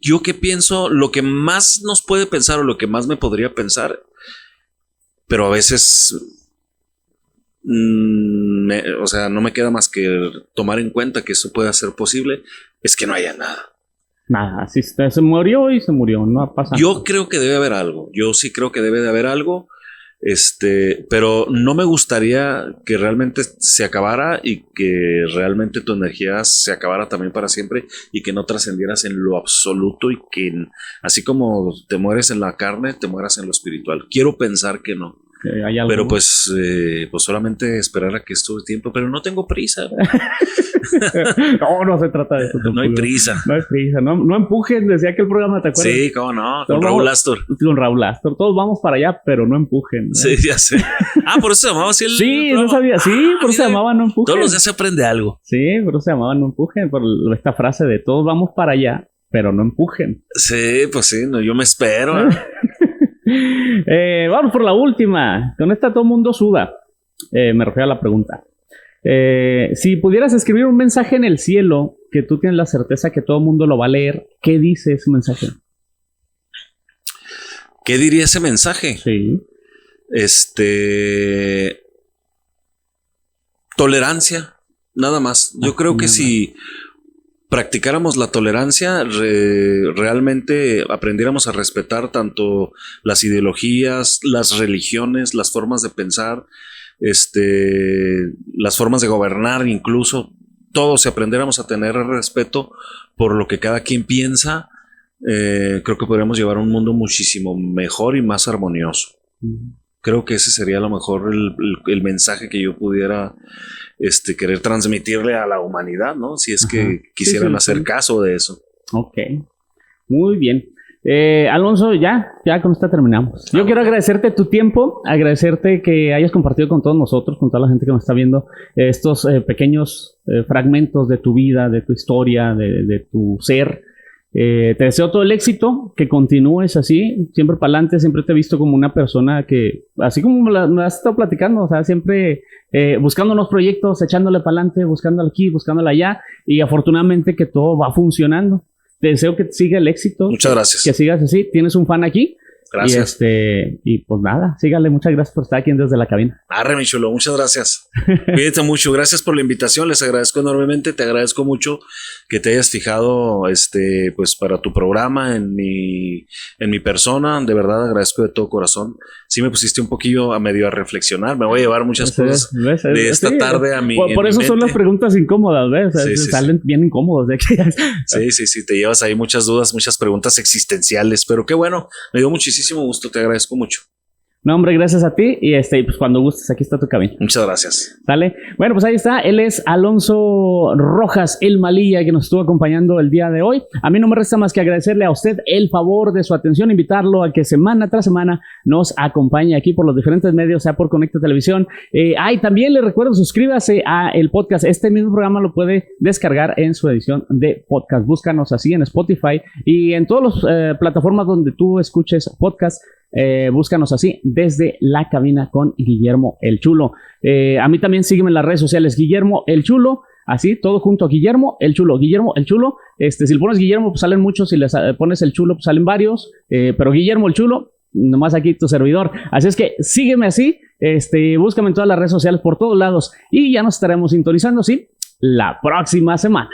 B: Yo que pienso, lo que más nos puede pensar o lo que más me podría pensar, pero a veces no me queda más que tomar en cuenta que eso pueda ser posible, es que no haya nada.
A: Nada, así se murió y se murió, no pasa nada.
B: Yo creo que debe haber algo, yo sí creo que debe de haber algo, pero no me gustaría que realmente se acabara y que realmente tu energía se acabara también para siempre y que no trascendieras en lo absoluto y que así como te mueres en la carne, te mueras en lo espiritual. Quiero pensar que no. Pero pues solamente esperar a que esto el tiempo, pero no tengo prisa.
A: No se trata de eso.
B: No hay prisa.
A: No hay prisa, no empujen, decía que el programa, ¿te acuerdas?
B: Sí, cómo no, con Raúl Astor.
A: Con Raúl Astor, todos vamos para allá, pero no empujen, ¿no?
B: Sí, ya sé. Por eso se llamaba así el
A: sí, no sabía, sí, por eso se llamaba No Empujen.
B: Todos los días se aprende algo.
A: Sí, por eso se llamaba No Empujen, por esta frase de todos vamos para allá, pero no empujen.
B: Sí, pues sí, no, yo me espero.
A: Vamos por la última. Con esta todo el mundo suda. Me refiero a la pregunta. Si pudieras escribir un mensaje en el cielo que tú tienes la certeza que todo el mundo lo va a leer, ¿qué dice ese mensaje?
B: ¿Qué diría ese mensaje?
A: Sí.
B: Tolerancia, nada más. Yo creo que si practicáramos la tolerancia, realmente aprendiéramos a respetar tanto las ideologías, las religiones, las formas de pensar, las formas de gobernar, incluso todo, si aprendiéramos a tener respeto por lo que cada quien piensa, creo que podríamos llevar un mundo muchísimo mejor y más armonioso. Creo que ese sería a lo mejor el mensaje que yo pudiera querer transmitirle a la humanidad, ¿no? Si es que quisieran hacer caso de eso.
A: Ok, muy bien. Alonso, ya con esta terminamos. Yo quiero agradecerte tu tiempo, agradecerte que hayas compartido con todos nosotros, con toda la gente que nos está viendo, estos pequeños fragmentos de tu vida, de tu historia, de tu ser. Te deseo todo el éxito, que continúes así, siempre para adelante. Siempre te he visto como una persona que, así como me has estado platicando, o sea, siempre buscando unos proyectos, echándole para adelante, buscándole aquí, buscándole allá, y afortunadamente que todo va funcionando. Te deseo que siga el éxito.
B: Muchas gracias.
A: Que sigas así. Tienes un fan aquí.
B: Gracias.
A: Y pues nada, sígale. Muchas gracias por estar aquí Desde la Cabina.
B: Mi chulo, muchas gracias. Cuídate mucho. Gracias por la invitación. Les agradezco enormemente. Te agradezco mucho que te hayas fijado, pues para tu programa en mi persona. De verdad agradezco de todo corazón. Sí me pusiste un poquillo a reflexionar. Me voy a llevar muchas cosas de esta tarde a mi.
A: Por eso son las preguntas incómodas, ¿ves? O sea, salen bien incómodos de aquí.
B: Sí. Te llevas ahí muchas dudas, muchas preguntas existenciales. Pero qué bueno. Me dio muchísimo gusto. Te agradezco mucho.
A: No, hombre, gracias a ti y pues cuando gustes, aquí está tu cabina.
B: Muchas gracias.
A: ¿Sale? Bueno, pues ahí está. Él es Alonso Rojas, el Malilla, que nos estuvo acompañando el día de hoy. A mí no me resta más que agradecerle a usted el favor de su atención, invitarlo a que semana tras semana nos acompañe aquí por los diferentes medios, sea por Conecta Televisión. También le recuerdo, suscríbase a el podcast. Este mismo programa lo puede descargar en su edición de podcast. Búscanos así en Spotify y en todas las plataformas donde tú escuches podcast. Búscanos así, Desde la Cabina con Guillermo el Chulo. A mí también sígueme en las redes sociales, Guillermo el Chulo, así, todo junto, Guillermo el Chulo. Si le pones Guillermo, pues salen muchos, si le pones el Chulo, pues salen varios, pero Guillermo el Chulo, nomás aquí tu servidor. Así es que sígueme así, búscame en todas las redes sociales por todos lados y ya nos estaremos sintonizando, sí, la próxima semana.